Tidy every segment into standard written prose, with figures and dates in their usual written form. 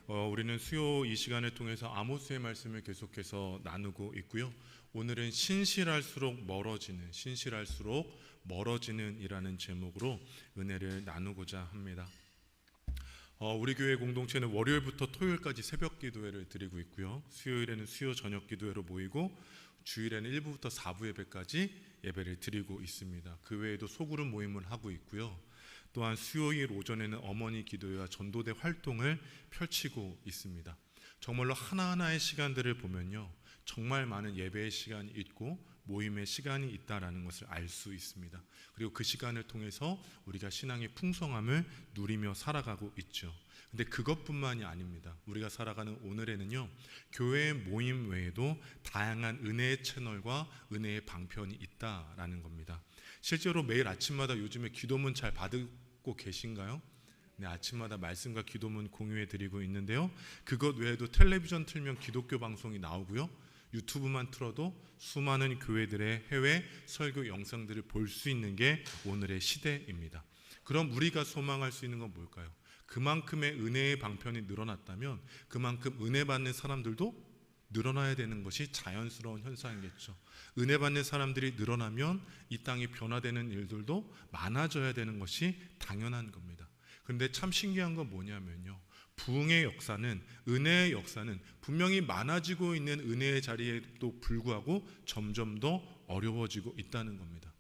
우리는 수요 이 시간을 통해서 아모스의 말씀을 계속해서 나누고 있고요. 오늘은 신실할수록 멀어지는 이라는 제목으로 은혜를 나누고자 합니다. 우리 교회 공동체는 월요일부터 토요일까지 새벽 기도회를 드리고 있고요. 수요일에는 수요 저녁 기도회로 모이고 주일에는 1부부터 4부 예배까지 예배를 드리고 있습니다. 그 외에도 소그룹 모임을 하고 있고요. 또한 수요일 오전에는 어머니 기도회와 전도대 활동을 펼치고 있습니다. 정말로 하나하나의 시간들을 보면요, 정말 많은 예배의 시간이 있고 모임의 시간이 있다라는 것을 알 수 있습니다. 그리고 그 시간을 통해서 우리가 신앙의 풍성함을 누리며 살아가고 있죠. 근데 그것뿐만이 아닙니다. 우리가 살아가는 오늘에는요, 교회 모임 외에도 다양한 은혜의 채널과 은혜의 방편이 있다라는 겁니다. 실제로 매일 아침마다 요즘에 기도문 잘 받고 계신가요? 네, 아침마다 말씀과 기도문 공유해 드리고 있는데요. 그것 외에도 텔레비전 틀면 기독교 방송이 나오고요. 유튜브만 틀어도 수많은 교회들의 해외 설교 영상들을 볼 수 있는 게 오늘의 시대입니다. 그럼 우리가 소망할 수 있는 건 뭘까요? 그만큼의 은혜의 방편이 늘어났다면 그만큼 은혜 받는 사람들도 늘어나야 되는 것이 자연스러운 현상이겠죠. 은혜 받는 사람들이 늘어나면 이 땅이 변화되는 일들도 많아져야 되는 것이 당연한 겁니다. 그런데 참 신기한 건 뭐냐면요, 부흥의 역사는, 은혜의 역사는 분명히 많아지고 있는 은혜의 자리에도 불구하고 점점 더 어려워지고 있다는 겁니다.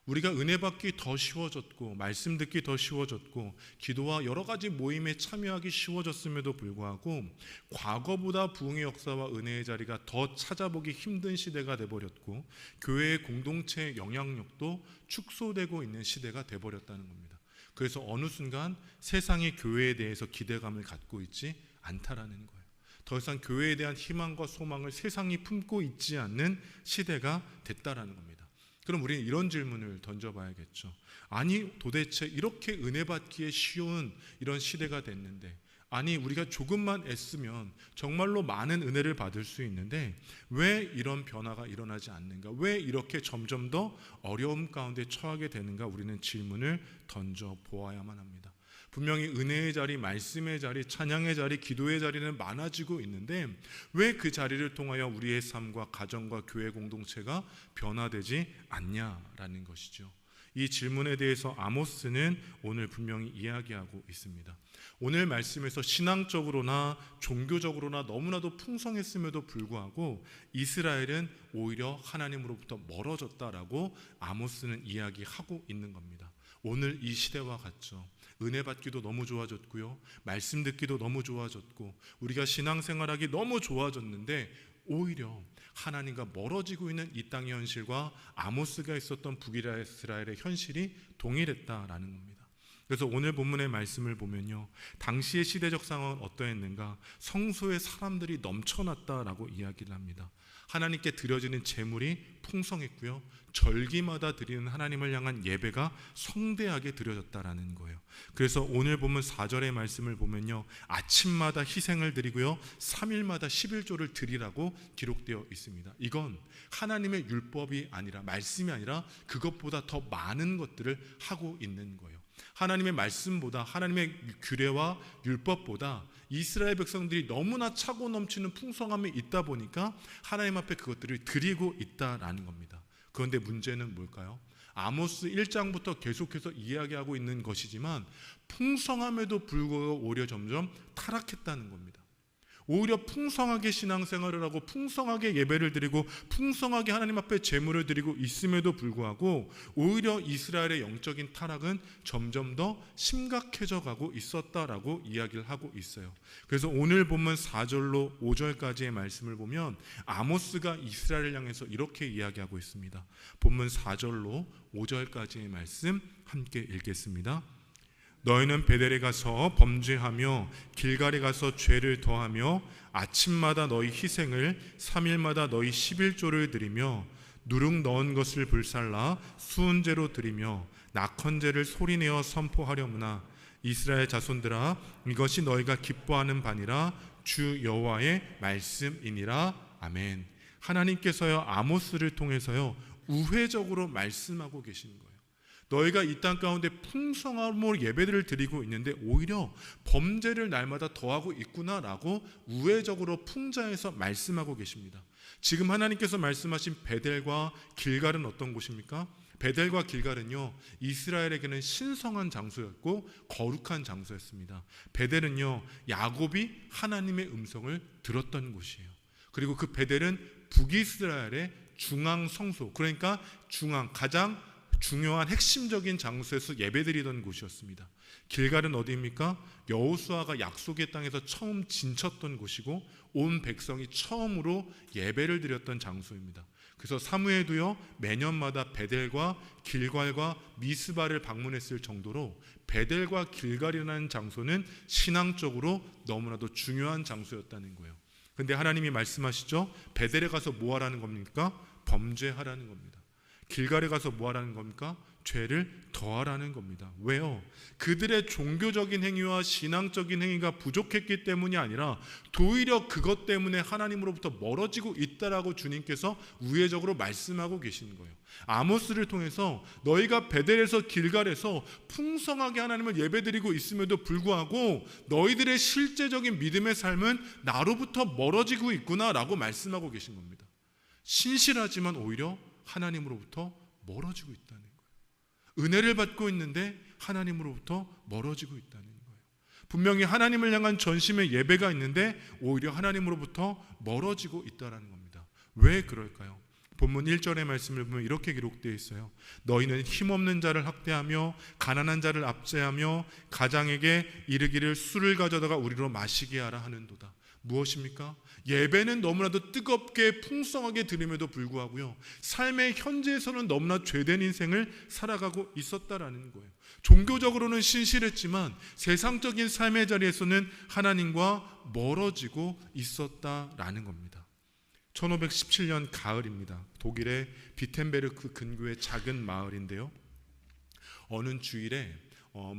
우리가 은혜 받기 더 쉬워졌고 말씀 듣기 더 쉬워졌고 기도와 여러 가지 모임에 참여하기 쉬워졌음에도 불구하고 과거보다 부흥의 역사와 은혜의 자리가 더 찾아보기 힘든 시대가 돼버렸고 교회의 공동체의 영향력도 축소되고 있는 시대가 돼버렸다는 겁니다. 그래서 어느 순간 세상이 교회에 대해서 기대감을 갖고 있지 않다라는 거예요. 더 이상 교회에 대한 희망과 소망을 세상이 품고 있지 않는 시대가 됐다라는 겁니다. 그럼 우리는 이런 질문을 던져봐야겠죠. 아니, 도대체 이렇게 은혜 받기에 쉬운 이런 시대가 됐는데, 아니 우리가 조금만 애쓰면 정말로 많은 은혜를 받을 수 있는데 왜 이런 변화가 일어나지 않는가? 왜 이렇게 점점 더 어려움 가운데 처하게 되는가? 우리는 질문을 던져보아야만 합니다. 분명히 은혜의 자리, 말씀의 자리, 찬양의 자리, 기도의 자리는 많아지고 있는데 왜 그 자리를 통하여 우리의 삶과 가정과 교회 공동체가 변화되지 않냐라는 것이죠. 이 질문에 대해서 아모스는 오늘 분명히 이야기하고 있습니다. 오늘 말씀에서 신앙적으로나 종교적으로나 너무나도 풍성했음에도 불구하고 이스라엘은 오히려 하나님으로부터 멀어졌다라고 아모스는 이야기하고 있는 겁니다. 오늘 이 시대와 같죠. 은혜 받기도 너무 좋아졌고요, 말씀 듣기도 너무 좋아졌고 우리가 신앙생활하기 너무 좋아졌는데 오히려 하나님과 멀어지고 있는 이 땅의 현실과 아모스가 있었던 북이스라엘의 현실이 동일했다라는 겁니다. 그래서 오늘 본문의 말씀을 보면요, 당시의 시대적 상황은 어떠했는가? 성소에 사람들이 넘쳐났다라고 이야기를 합니다. 하나님께 드려지는 제물이 풍성했고요, 절기마다 드리는 하나님을 향한 예배가 성대하게 드려졌다라는 거예요. 그래서 오늘 보면 4절의 말씀을 보면요, 아침마다 희생을 드리고요 3일마다 11조를 드리라고 기록되어 있습니다. 이건 하나님의 율법이 아니라, 말씀이 아니라 그것보다 더 많은 것들을 하고 있는 거예요. 하나님의 말씀보다, 하나님의 규례와 율법보다 이스라엘 백성들이 너무나 차고 넘치는 풍성함이 있다 보니까 하나님 앞에 그것들을 드리고 있다라는 겁니다. 그런데 문제는 뭘까요? 아모스 1장부터 계속해서 이야기하고 있는 것이지만 풍성함에도 불구하고 오히려 점점 타락했다는 겁니다. 오히려 풍성하게 신앙생활을 하고 풍성하게 예배를 드리고 풍성하게 하나님 앞에 제물을 드리고 있음에도 불구하고 오히려 이스라엘의 영적인 타락은 점점 더 심각해져 가고 있었다라고 이야기를 하고 있어요. 그래서 오늘 본문 4절로 5절까지의 말씀을 보면 아모스가 이스라엘을 향해서 이렇게 이야기하고 있습니다. 본문 4절로 5절까지의 말씀 함께 읽겠습니다. 너희는 베델에 가서 범죄하며 길갈에 가서 죄를 더하며 아침마다 너희 희생을 3일마다 너희 11조를 드리며 누룩 넣은 것을 불살라 수은제로 드리며 낙헌제를 소리내어 선포하려무나 이스라엘 자손들아, 이것이 너희가 기뻐하는 바니라 주 여호와의 말씀이니라. 아멘. 하나님께서요 아모스를 통해서요 우회적으로 말씀하고 계시는 거예요. 너희가 이 땅 가운데 풍성함으로 예배를 드리고 있는데 오히려 범죄를 날마다 더하고 있구나라고 우회적으로 풍자해서 말씀하고 계십니다. 지금 하나님께서 말씀하신 베델과 길갈은 어떤 곳입니까? 베델과 길갈은요, 이스라엘에게는 신성한 장소였고 거룩한 장소였습니다. 베델은요, 야곱이 하나님의 음성을 들었던 곳이에요. 그리고 그 베델은 북이스라엘의 중앙 성소, 그러니까 가장 중요한 핵심적인 장소에서 예배드리던 곳이었습니다. 길갈은 어디입니까? 여호수아가 약속의 땅에서 처음 진쳤던 곳이고 온 백성이 처음으로 예배를 드렸던 장소입니다. 그래서 사무엘도요, 매년마다 베델과 길갈과 미스바를 방문했을 정도로 베델과 길갈이라는 장소는 신앙적으로 너무나도 중요한 장소였다는 거예요. 근데 하나님이 말씀하시죠. 베델에 가서 뭐 하라는 겁니까? 범죄하라는 겁니다. 길갈에 가서 뭐 하라는 겁니까? 죄를 더하라는 겁니다. 왜요? 그들의 종교적인 행위와 신앙적인 행위가 부족했기 때문이 아니라 도리어 그것 때문에 하나님으로부터 멀어지고 있다라고 주님께서 우회적으로 말씀하고 계신 거예요. 아모스를 통해서 너희가 베델에서 길갈에서 풍성하게 하나님을 예배드리고 있음에도 불구하고 너희들의 실제적인 믿음의 삶은 나로부터 멀어지고 있구나라고 말씀하고 계신 겁니다. 신실하지만 오히려 하나님으로부터 멀어지고 있다는 거예요. 은혜를 받고 있는데 하나님으로부터 멀어지고 있다는 거예요. 분명히 하나님을 향한 전심의 예배가 있는데 오히려 하나님으로부터 멀어지고 있다는 겁니다. 왜 그럴까요? 본문 1절의 말씀을 보면 이렇게 기록되어 있어요. 너희는 힘없는 자를 학대하며 가난한 자를 압제하며 가장에게 이르기를 술을 가져다가 우리로 마시게 하라 하는도다. 무엇입니까? 예배는 너무나도 뜨겁게 풍성하게 드림에도 불구하고요, 삶의 현재에서는 너무나 죄된 인생을 살아가고 있었다라는 거예요. 종교적으로는 신실했지만 세상적인 삶의 자리에서는 하나님과 멀어지고 있었다라는 겁니다. 1517년 가을입니다. 독일의 비텐베르크 근교의 작은 마을인데요, 어느 주일에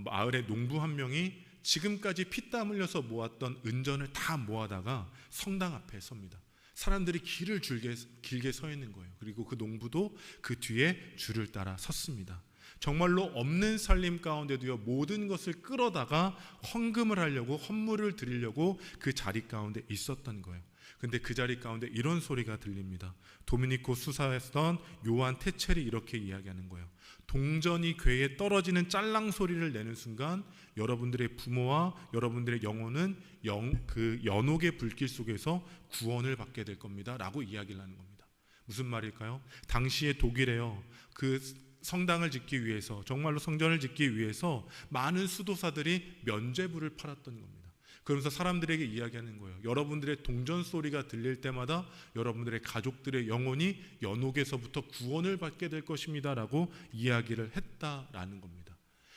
마을의 농부 한 명이 지금까지 피땀 흘려서 모았던 은전을 다 모아다가 성당 앞에 섭니다. 사람들이 길을 길게 서 있는 거예요. 그리고 그 농부도 그 뒤에 줄을 따라 섰습니다. 정말로 없는 살림 가운데도요, 모든 것을 끌어다가 헌금을 하려고, 헌물을 드리려고 그 자리 가운데 있었던 거예요. 근데 그 자리 가운데 이런 소리가 들립니다. 도미니코 수사했던 요한 테첼이 이렇게 이야기하는 거예요. 동전이 궤에 떨어지는 짤랑 소리를 내는 순간 여러분들의 부모와 여러분들의 영혼은 그 연옥의 불길 속에서 구원을 받게 될 겁니다 라고 이야기를 하는 겁니다. 무슨 말일까요? 당시에 독일에요, 그 성당을 짓기 위해서, 정말로 성전을 짓기 위해서 많은 수도사들이 면죄부를 팔았던 겁니다. 그러면서 사람들에게 이야기하는 거예요. 여러분들의 동전 소리가 들릴 때마다 여러분들의 가족들의 영혼이 연옥에서부터 구원을 받게 될 것입니다 라고 이야기를 했다라는 겁니다.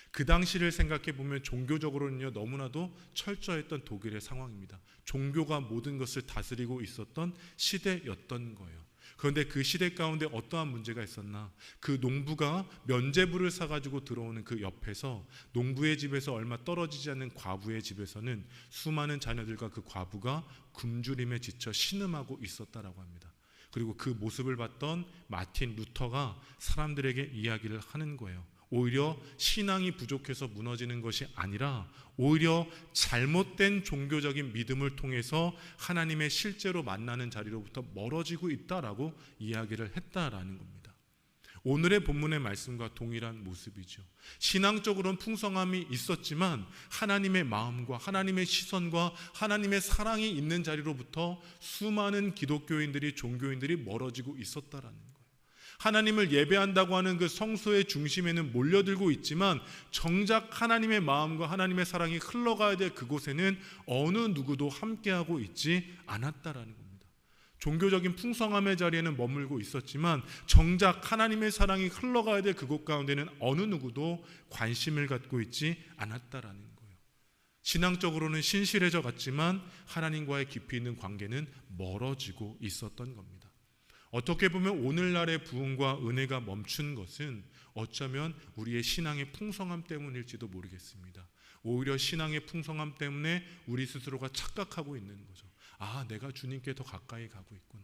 그 당시를 생각해 보면 종교적으로는요, 너무나도 철저했던 독일의 상황입니다. 종교가 모든 것을 다스리고 있었던 시대였던 거예요. 그런데 그 시대 가운데 어떠한 문제가 있었나? 그 농부가 면죄부를 사가지고 들어오는 그 옆에서 농부의 집에서 얼마 떨어지지 않는 과부의 집에서는 수많은 자녀들과 그 과부가 굶주림에 지쳐 신음하고 있었다라고 합니다. 그리고 그 모습을 봤던 마틴 루터가 사람들에게 이야기를 하는 거예요. 오히려 신앙이 부족해서 무너지는 것이 아니라 오히려 잘못된 종교적인 믿음을 통해서 하나님의 실제로 만나는 자리로부터 멀어지고 있다라고 이야기를 했다라는 겁니다. 오늘의 본문의 말씀과 동일한 모습이죠. 신앙적으로는 풍성함이 있었지만 하나님의 마음과 하나님의 시선과 하나님의 사랑이 있는 자리로부터 수많은 기독교인들이, 종교인들이 멀어지고 있었다라는 거예요. 하나님을 예배한다고 하는 그 성소의 중심에는 몰려들고 있지만 정작 하나님의 마음과 하나님의 사랑이 흘러가야 될 그곳에는 어느 누구도 함께하고 있지 않았다라는 겁니다. 종교적인 풍성함의 자리에는 머물고 있었지만 정작 하나님의 사랑이 흘러가야 될 그곳 가운데는 어느 누구도 관심을 갖고 있지 않았다라는 거예요. 신앙적으로는 신실해져 갔지만 하나님과의 깊이 있는 관계는 멀어지고 있었던 겁니다. 어떻게 보면 오늘날의 부흥과 은혜가 멈춘 것은 어쩌면 우리의 신앙의 풍성함 때문일지도 모르겠습니다. 오히려 신앙의 풍성함 때문에 우리 스스로가 착각하고 있는 거죠. 아, 내가 주님께 더 가까이 가고 있구나.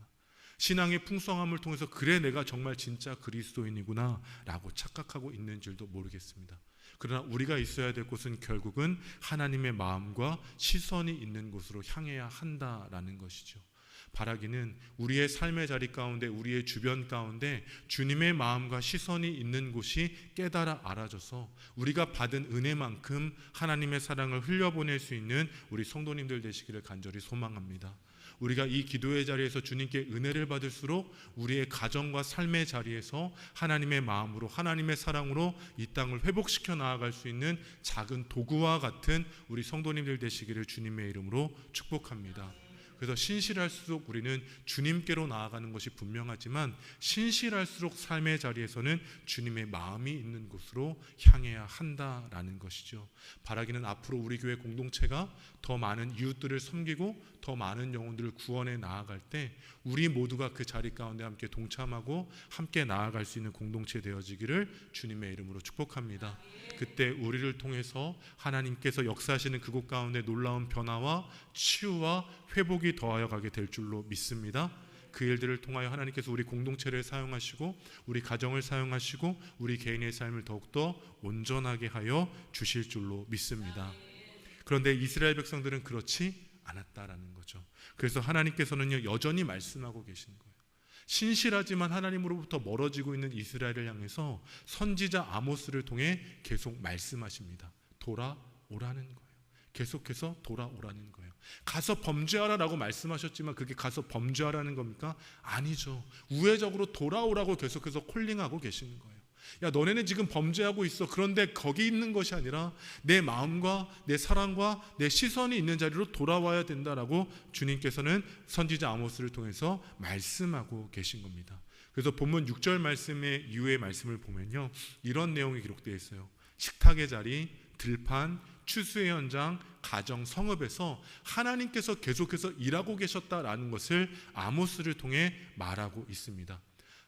신앙의 풍성함을 통해서 그래 내가 정말 진짜 그리스도인이구나 라고 착각하고 있는 줄도 모르겠습니다. 그러나 우리가 있어야 될 곳은 결국은 하나님의 마음과 시선이 있는 곳으로 향해야 한다라는 것이죠. 바라기는 우리의 삶의 자리 가운데, 우리의 주변 가운데 주님의 마음과 시선이 있는 곳이 깨달아 알아져서 우리가 받은 은혜만큼 하나님의 사랑을 흘려보낼 수 있는 우리 성도님들 되시기를 간절히 소망합니다. 우리가 이 기도의 자리에서 주님께 은혜를 받을수록 우리의 가정과 삶의 자리에서 하나님의 마음으로, 하나님의 사랑으로 이 땅을 회복시켜 나아갈 수 있는 작은 도구와 같은 우리 성도님들 되시기를 주님의 이름으로 축복합니다. 그래서 신실할수록 우리는 주님께로 나아가는 것이 분명하지만 신실할수록 삶의 자리에서는 주님의 마음이 있는 곳으로 향해야 한다라는 것이죠. 바라기는 앞으로 우리 교회 공동체가 더 많은 이웃들을 섬기고 더 많은 영혼들을 구원해 나아갈 때 우리 모두가 그 자리 가운데 함께 동참하고 함께 나아갈 수 있는 공동체 되어지기를 주님의 이름으로 축복합니다. 그때 우리를 통해서 하나님께서 역사하시는 그곳 가운데 놀라운 변화와 치유와 회복이 더하여 가게 될 줄로 믿습니다. 그 일들을 통하여 하나님께서 우리 공동체를 사용하시고 우리 가정을 사용하시고 우리 개인의 삶을 더욱더 온전하게 하여 주실 줄로 믿습니다. 그런데 이스라엘 백성들은 그렇지 않았다라는 거죠. 그래서 하나님께서는요 여전히 말씀하고 계신 거예요. 신실하지만 하나님으로부터 멀어지고 있는 이스라엘을 향해서 선지자 아모스를 통해 계속 말씀하십니다. 돌아오라는 거예요. 계속해서 돌아오라는 거예요. 가서 범죄하라라고 말씀하셨지만 그게 가서 범죄하라는 겁니까? 아니죠. 우회적으로 돌아오라고 계속해서 콜링하고 계시는 거예요. 야, 너네는 지금 범죄하고 있어. 그런데 거기 있는 것이 아니라 내 마음과 내 사랑과 내 시선이 있는 자리로 돌아와야 된다라고 주님께서는 선지자 아모스를 통해서 말씀하고 계신 겁니다. 그래서 본문 6절 말씀의 이후의 말씀을 보면요 이런 내용이 기록되어 있어요. 식탁의 자리, 들판, 추수의 현장, 가정, 성읍에서 하나님께서 계속해서 일하고 계셨다라는 것을 아모스를 통해 말하고 있습니다.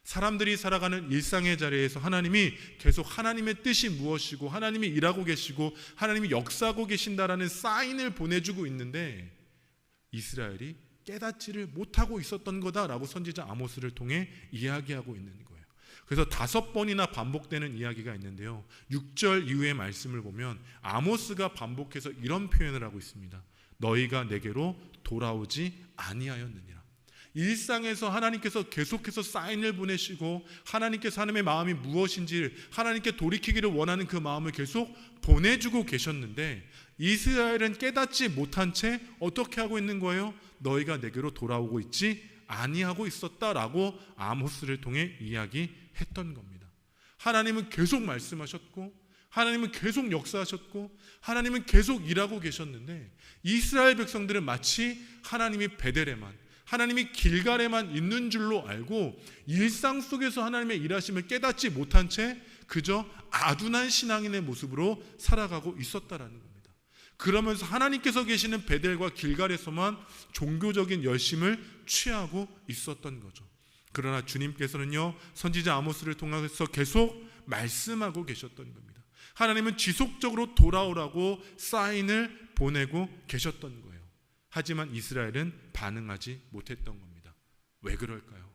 사람들이 살아가는 일상의 자리에서 하나님이 계속 하나님의 뜻이 무엇이고 하나님이 일하고 계시고 하나님이 역사하고 계신다라는 사인을 보내주고 있는데 이스라엘이 깨닫지를 못하고 있었던 거다라고 선지자 아모스를 통해 이야기하고 있는 거예요. 그래서 5번이나 반복되는 이야기가 있는데요 6절 이후의 말씀을 보면 아모스가 반복해서 이런 표현을 하고 있습니다. 너희가 내게로 돌아오지 아니하였느니라. 일상에서 하나님께서 계속해서 사인을 보내시고 하나님께서 하나님의 마음이 무엇인지 하나님께 돌이키기를 원하는 그 마음을 계속 보내주고 계셨는데 이스라엘은 깨닫지 못한 채 어떻게 하고 있는 거예요? 너희가 내게로 돌아오고 있지 아니하고 있었다라고 아모스를 통해 이야기했던 겁니다. 하나님은 계속 말씀하셨고 하나님은 계속 역사하셨고 하나님은 계속 일하고 계셨는데 이스라엘 백성들은 마치 하나님이 베델에만 하나님이 길갈에만 있는 줄로 알고 일상 속에서 하나님의 일하심을 깨닫지 못한 채 그저 아둔한 신앙인의 모습으로 살아가고 있었다라는 겁니다. 그러면서 하나님께서 계시는 베델과 길갈에서만 종교적인 열심을 취하고 있었던 거죠. 그러나 주님께서는요 선지자 아모스를 통해서 계속 말씀하고 계셨던 겁니다. 하나님은 지속적으로 돌아오라고 사인을 보내고 계셨던 거예요. 하지만 이스라엘은 반응하지 못했던 겁니다. 왜 그럴까요?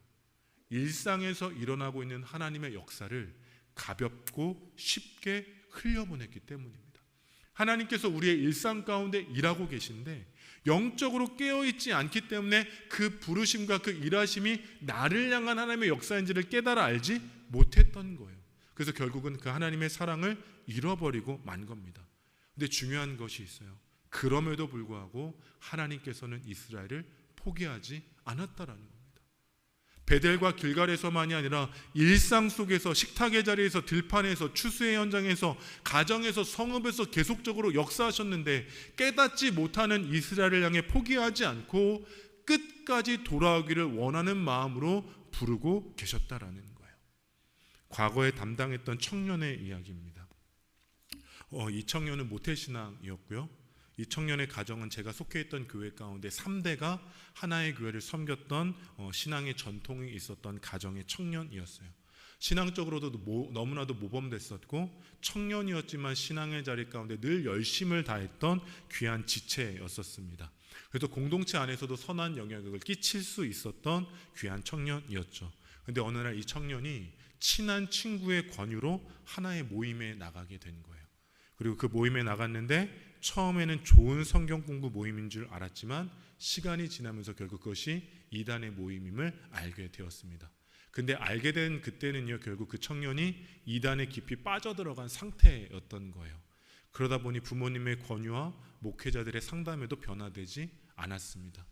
일상에서 일어나고 있는 하나님의 역사를 가볍고 쉽게 흘려보냈기 때문입니다. 하나님께서 우리의 일상 가운데 일하고 계신데 영적으로 깨어있지 않기 때문에 그 부르심과 그 일하심이 나를 향한 하나님의 역사인지를 깨달아 알지 못했던 거예요. 그래서 결국은 그 하나님의 사랑을 잃어버리고 만 겁니다. 근데 중요한 것이 있어요. 그럼에도 불구하고 하나님께서는 이스라엘을 포기하지 않았다라는 겁니다. 베델과 길갈에서만이 아니라 일상 속에서 식탁의 자리에서 들판에서 추수의 현장에서 가정에서 성읍에서 계속적으로 역사하셨는데 깨닫지 못하는 이스라엘을 향해 포기하지 않고 끝까지 돌아오기를 원하는 마음으로 부르고 계셨다라는 거예요. 과거에 담당했던 청년의 이야기입니다. 이 청년은 모태신앙이었고요. 이 청년의 가정은 제가 속해 있던 교회 가운데 3대가 하나의 교회를 섬겼던 신앙의 전통이 있었던 가정의 청년이었어요. 신앙적으로도 너무나도 모범됐었고 청년이었지만 신앙의 자리 가운데 늘 열심을 다했던 귀한 지체였었습니다. 그래서 공동체 안에서도 선한 영향력을 끼칠 수 있었던 귀한 청년이었죠. 그런데 어느 날 이 청년이 친한 친구의 권유로 하나의 모임에 나가게 된 거예요. 그리고 그 모임에 나갔는데 처음에는 좋은 성경 공부 모임인 줄 알았지만 시간이 지나면서 결국 그것이 이단의 모임임을 알게 되었습니다. 근데 알게 된 그때는요, 결국 그 청년이 이단에 깊이 빠져들어간 상태였던 거예요. 그러다 보니 부모님의 권유와 목회자들의 상담에도 변화되지 않았습니다.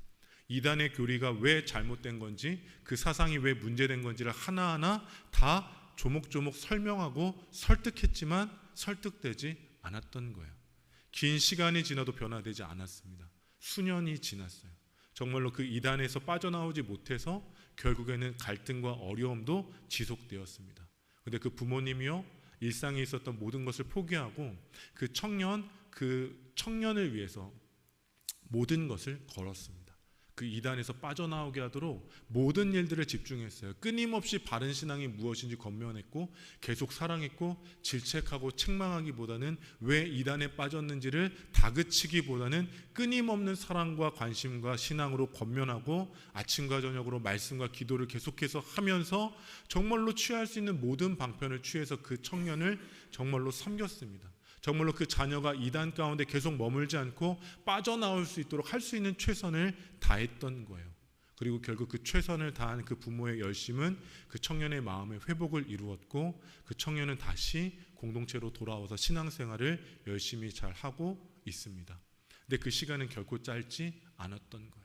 이단의 교리가 왜 잘못된 건지, 그 사상이 왜 문제된 건지를 하나하나 다 조목조목 설명하고 설득했지만 설득되지 않았던 거예요. 긴 시간이 지나도 변화되지 않았습니다. 수년이 지났어요. 정말로 그 이단에서 빠져나오지 못해서 결국에는 갈등과 어려움도 지속되었습니다. 그런데 그 부모님이요, 일상에 있었던 모든 것을 포기하고 그 청년을 위해서 모든 것을 걸었습니다. 그 이단에서 빠져나오게 하도록 모든 일들을 집중했어요. 끊임없이 바른 신앙이 무엇인지 권면했고 계속 사랑했고 질책하고 책망하기보다는 왜 이단에 빠졌는지를 다그치기보다는 끊임없는 사랑과 관심과 신앙으로 권면하고 아침과 저녁으로 말씀과 기도를 계속해서 하면서 정말로 취할 수 있는 모든 방편을 취해서 그 청년을 정말로 섬겼습니다. 정말로 그 자녀가 이단 가운데 계속 머물지 않고 빠져나올 수 있도록 할 수 있는 최선을 다했던 거예요. 그리고 결국 그 최선을 다한 그 부모의 열심은 그 청년의 마음의 회복을 이루었고 그 청년은 다시 공동체로 돌아와서 신앙생활을 열심히 잘 하고 있습니다. 근데 그 시간은 결코 짧지 않았던 거예요.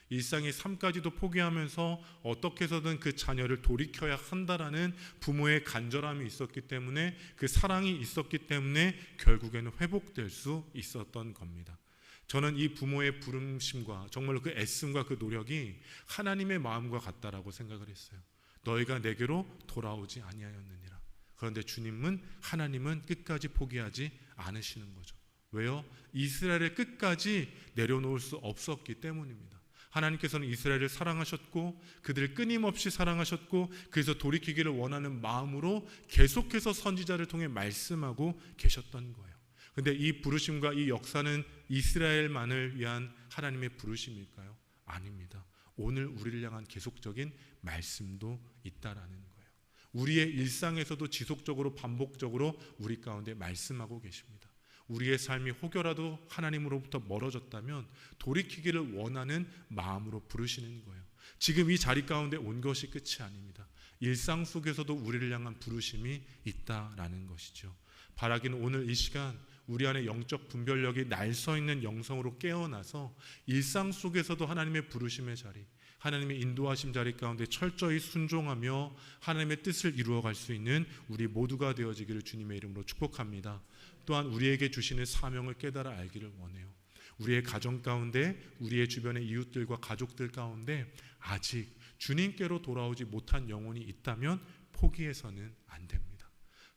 일상의 삶까지도 포기하면서 어떻게 해서든 그 자녀를 돌이켜야 한다라는 부모의 간절함이 있었기 때문에, 그 사랑이 있었기 때문에 결국에는 회복될 수 있었던 겁니다. 저는 이 부모의 부름심과 정말로 그 애씀과 그 노력이 하나님의 마음과 같다라고 생각을 했어요. 너희가 내게로 돌아오지 아니하였느니라. 그런데 하나님은 끝까지 포기하지 않으시는 거죠. 왜요? 이스라엘을 끝까지 내려놓을 수 없었기 때문입니다. 하나님께서는 이스라엘을 사랑하셨고 그들을 끊임없이 사랑하셨고 그래서 돌이키기를 원하는 마음으로 계속해서 선지자를 통해 말씀하고 계셨던 거예요. 그런데 이 부르심과 이 역사는 이스라엘만을 위한 하나님의 부르심일까요? 아닙니다. 오늘 우리를 향한 계속적인 말씀도 있다라는 거예요. 우리의 일상에서도 지속적으로 반복적으로 우리 가운데 말씀하고 계십니다. 우리의 삶이 혹여라도 하나님으로부터 멀어졌다면 돌이키기를 원하는 마음으로 부르시는 거예요. 지금 이 자리 가운데 온 것이 끝이 아닙니다. 일상 속에서도 우리를 향한 부르심이 있다라는 것이죠. 바라기는 오늘 이 시간 우리 안에 영적 분별력이 날서 있는 영성으로 깨어나서 일상 속에서도 하나님의 부르심의 자리, 하나님의 인도하심 자리 가운데 철저히 순종하며 하나님의 뜻을 이루어갈 수 있는 우리 모두가 되어지기를 주님의 이름으로 축복합니다. 또한 우리에게 주시는 사명을 깨달아 알기를 원해요. 우리의 가정 가운데, 우리의 주변의 이웃들과 가족들 가운데 아직 주님께로 돌아오지 못한 영혼이 있다면 포기해서는 안 됩니다.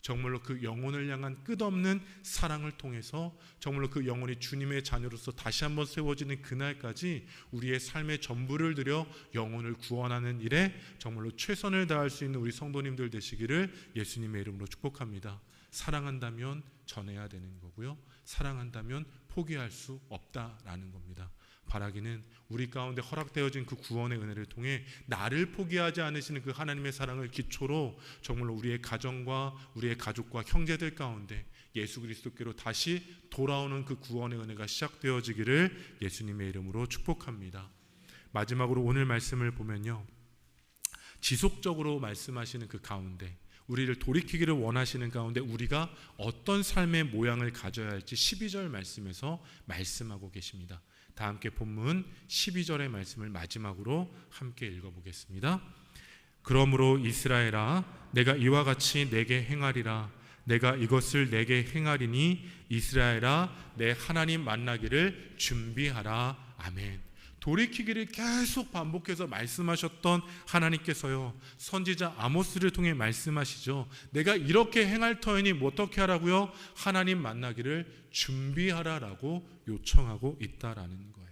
정말로 그 영혼을 향한 끝없는 사랑을 통해서 정말로 그 영혼이 주님의 자녀로서 다시 한번 세워지는 그날까지 우리의 삶의 전부를 들여 영혼을 구원하는 일에 정말로 최선을 다할 수 있는 우리 성도님들 되시기를 예수님의 이름으로 축복합니다. 사랑한다면 전해야 되는 거고요. 사랑한다면 포기할 수 없다라는 겁니다. 바라기는 우리 가운데 허락되어진 그 구원의 은혜를 통해 나를 포기하지 않으시는 그 하나님의 사랑을 기초로 정말로 우리의 가정과 우리의 가족과 형제들 가운데 예수 그리스도께로 다시 돌아오는 그 구원의 은혜가 시작되어지기를 예수님의 이름으로 축복합니다. 마지막으로 오늘 말씀을 보면요, 지속적으로 말씀하시는 그 가운데 우리를 돌이키기를 원하시는 가운데 우리가 어떤 삶의 모양을 가져야 할지 12절 말씀에서 말씀하고 계십니다. 다 함께 본문 12절의 말씀을 마지막으로 함께 읽어보겠습니다. 그러므로 이스라엘아, 내가 이와 같이 내게 행하리라. 내가 이것을 내게 행하리니 이스라엘아, 내 하나님 만나기를 준비하라. 아멘. 돌이키기를 계속 반복해서 말씀하셨던 하나님께서요, 선지자 아모스를 통해 말씀하시죠. 내가 이렇게 행할 터이니 뭐 어떻게 하라고요? 하나님 만나기를 준비하라라고 요청하고 있다라는 거예요.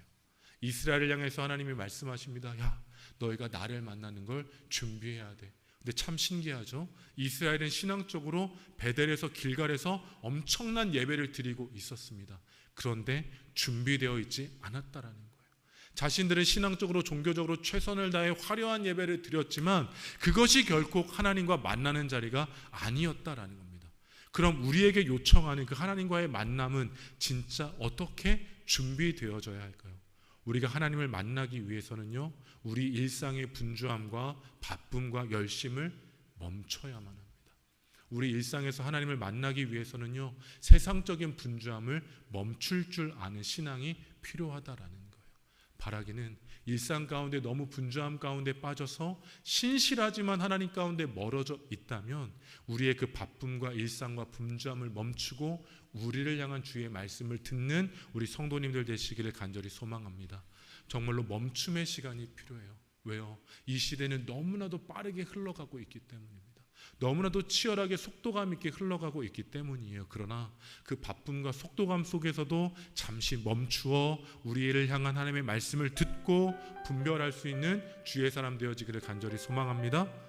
이스라엘을 향해서 하나님이 말씀하십니다. 야, 너희가 나를 만나는 걸 준비해야 돼. 근데 참 신기하죠. 이스라엘은 신앙적으로 베델에서 길갈에서 엄청난 예배를 드리고 있었습니다. 그런데 준비되어 있지 않았다라는 거예요. 자신들은 신앙적으로 종교적으로 최선을 다해 화려한 예배를 드렸지만 그것이 결코 하나님과 만나는 자리가 아니었다라는 겁니다. 그럼 우리에게 요청하는 그 하나님과의 만남은 진짜 어떻게 준비되어져야 할까요? 우리가 하나님을 만나기 위해서는요, 우리 일상의 분주함과 바쁨과 열심을 멈춰야만 합니다. 우리 일상에서 하나님을 만나기 위해서는요, 세상적인 분주함을 멈출 줄 아는 신앙이 필요하다라는 거예요. 바라기는 일상 가운데 너무 분주함 가운데 빠져서 신실하지만 하나님 가운데 멀어져 있다면 우리의 그 바쁨과 일상과 분주함을 멈추고 우리를 향한 주의 말씀을 듣는 우리 성도님들 되시기를 간절히 소망합니다. 정말로 멈춤의 시간이 필요해요. 왜요? 이 시대는 너무나도 빠르게 흘러가고 있기 때문입니다. 너무나도 치열하게 속도감 있게 흘러가고 있기 때문이에요. 그러나 그 바쁨과 속도감 속에서도 잠시 멈추어 우리를 향한 하나님의 말씀을 듣고 분별할 수 있는 주의 사람 되어지기를 간절히 소망합니다.